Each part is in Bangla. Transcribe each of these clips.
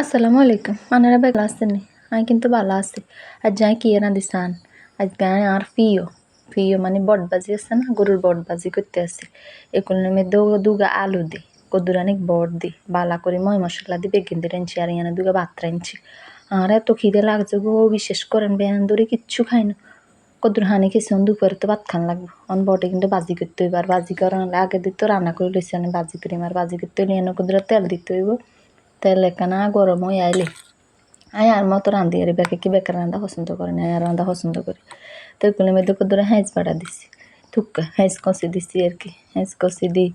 আসসালামু আলাইকুম আনারা বেলা আসেননি আমি কিন্তু ভালো আছি আজ যাই কি না দিসান আজকে আমি আর ফিও মানে বটবাজি আছে না গরুর বটবাজি করতে আসি এগুলোর মধ্যে দুগা আলু দি কদুরানিক বট দি বালা করে ময় মশলা দি বেগিন দিয়ে রাঁধছি আর ইয়ানা দুগা ভাত রাঁধছি আর এত খিদে লাগছে গো বিশেষ করেন বেহান ধরে কিচ্ছু খাই না কদুর হানি খেয়েছি দুপুরে তো ভাত খান লাগবো বটে কিন্তু বাজি করতে হইব আর বাজি করার আগে দিত রান্না করে লইছি আমি বাজি করি আর বাজি করতে হইলে এনে কদুরা তেল দিতে হইব তেল একখানা গরম হয়ে আইলে আয় আর মতো রাঁধি আর বেকে কি বেকার রান্না পছন্দ করে না আর রান্না পছন্দ করি তো ওইগুলোর মধ্যে ধরে হ্যাঁচ বাটা দিছি থুক্কা হ্যাঁচ কষি দিছি আর কি হ্যাঁচ কষি দিই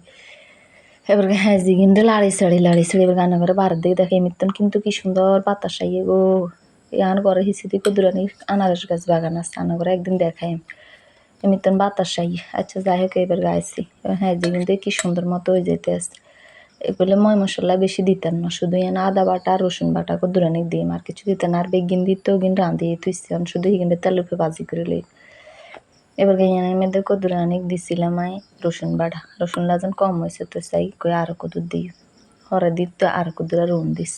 এবার হ্যাঁচ দিয়ে কিন্তু লাড়ি সাড়ি এবার রান্না করে বার দিয়ে দেখে মিত্তন কিন্তু কি সুন্দর বাতাস আইয়ে গো আর ঘরে হিসি দিয়ে কদুরানি আনারস গাছ বাগান আছে আনা করে একদিন দেখাই এমনিতেন বাতাস আইয়ে আচ্ছা যাই হোক এবার গাইছি এবার হ্যাঁচ দিয়ে কিন্তু কি সুন্দর মতো হয়ে যেতে আসছে এগুলো ময় মশলা বেশি দিতেন না শুধু এনে আদা বাটা রসুন বাটা কদুরানি দিয়ে আর কিছু দিতেন আর বেগিন দিতেও কিন্তু রাঁধিয়ে তুইছি শুধু কিন্তু তেল উপরে ভাজি করে লই এবার গাইয়ানের মধ্যে কদুরানি দিছিলাম রসুন বাটা রসুন লাজন কম হয়েছে তো চাই কই আরো কদুর দিই হরে দিই তো আর কদুরা রোন দিস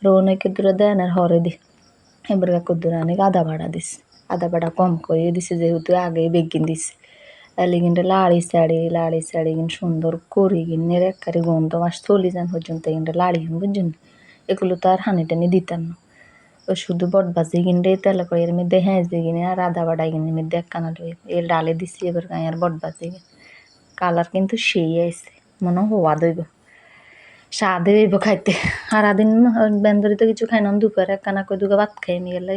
রোন কদুরা দেন আর হরে দি এবার কদুরানি আদা বাটা দিস আদা বাটা কম করে দিছে যেহেতু আগে বেগিন দিছে তাহলে কিন্তু লাড়ি সাড়ি কিন্তু সুন্দর করি কিনে একারে গন্ধ মাস চলি যান পর্যন্ত কিন্তু লাড়ি বুঝছেন এগুলো তো আর হানি টানি দিতাম না ওই শুধু বট বাজি কিনলে তেল করে এর মধ্যে হ্যাঁচ দিয়ে কিনে আর আদা বাটা কিনে মধ্যে একখানা এর ডালে দিছি এবার আর বট বাজি কালার কিন্তু সেই আইছে মনে হওয়া দইব স্বাদে হইব খাইতে সারাদিন বেন্দরি তো কিছু খাই না দুপুরে একখানা করে দুগা ভাত খাই নিয়ে গেলে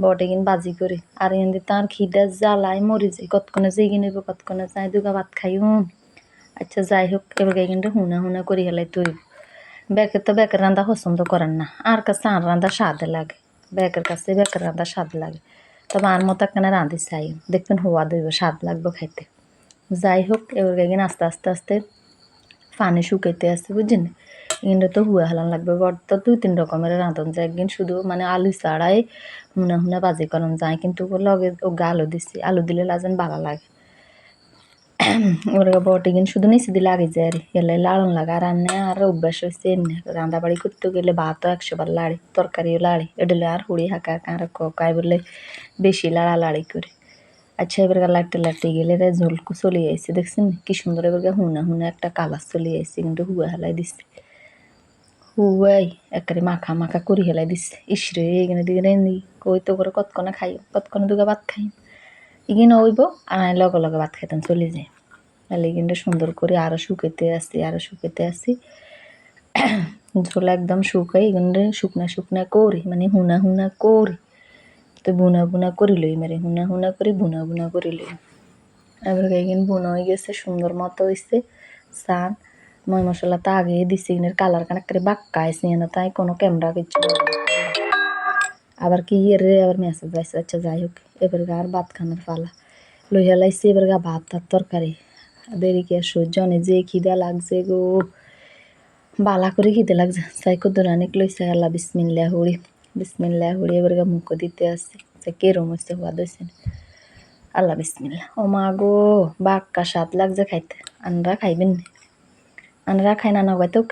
বটে কিন বাজি করি আর এনে তার খিদে জ্বালায় মরি যাই কতক্ষণে যেই কিনব কতক্ষণে যাই দুগা ভাত খাই আচ্ছা যাই হোক এবার কিন্তু হুনা করি হেলাই তুই বেকের রান্না পছন্দ করেন না আর কাছে আর রান্না স্বাদ লাগে বেকের কাছে বেকের রান্না স্বাদ লাগে তবে আর মতো একখানে রাঁধি চাই দেখবেন হওয়া দইব স্বাদ লাগবে খাইতে যাই হোক এবার কিন্তু আস্তে পানি শুকাইতে আসছে বুঝছেন কিন্তু তো হুয়া হেলান লাগবে বট তো 2-3 রকমের রাঁধন যায় একদিন শুধু মানে আলু ছাড়াই হুনা বাজি করন যায় কিন্তু লগে ও আলু দিছি আলু দিলে লাজেন ভালো লাগে এবার বটে কিন্তু শুধু নিচে দিলে আগে যায় আর এলে লাড়ন লাগা রান্না আর অভ্যাস হয়েছে এমনি রান্না বাড়ি করতে গেলে ভাতও 100 বার লাড়ি তরকারিও লাড়ি এডলে আর হুড়ি হাঁকা আর কাই বললে বেশি লাড়ালাড়ি করে আচ্ছা এবার লাটতে গেলে ঝোল চলে আইছে দেখছেন কি সুন্দর এবার হুনা একটা কালার চলে আইছে কিন্তু হুয়া হেলাই দিচ্ছে হুয়াই একেবারে মাখা করি হেলাই দিচ্ছে ইসরে এখানে দিকে রেঁধি কই তো করে কতক্ষণে খাই কতক্ষণে দুগা ভাত খাই ইগিন হইব আর লগে ভাত খাইতাম চলে যায় তাহলে কিন্তু সুন্দর করে আরো শুকাইতে আসি ঝোল একদম শুকাই কিন্তু শুকনা করি মানে হুনা করি তো বুনা করি লই মারে হুনা করি বুনা করি লই এবার কিন্তু বুনা হয়ে গেছে সুন্দর মতো হয়েছে সান ময় মশলা তো আগে দিছি কিনের কালার কানেক করে বাক্কা আইসি না তাই কোনো ক্যামেরা কিছু আবার কি আবার মেসেজ আইসে আচ্ছা যাই হোক এবার আর ভাত খানোর ফালা লইয়া লাইছি এবার ভাত আর তরকারি দেরি কি আর সহ্য নেই যে খিদা লাগছে গো বালা করে খিদে লাগছে চাই কদুরানিক লইছে আল্লাহ বিসমিল্লাহ হুড়ি এবার মুখ দিতে আসছে কেরম হচ্ছে হওয়া দইছে আল্লাহ বিসমিল্লাহ ও মা গো বাক্কা স্বাদ লাগছে খাইতে আনরা খাইবেন আনরা খাই না নগাইতেও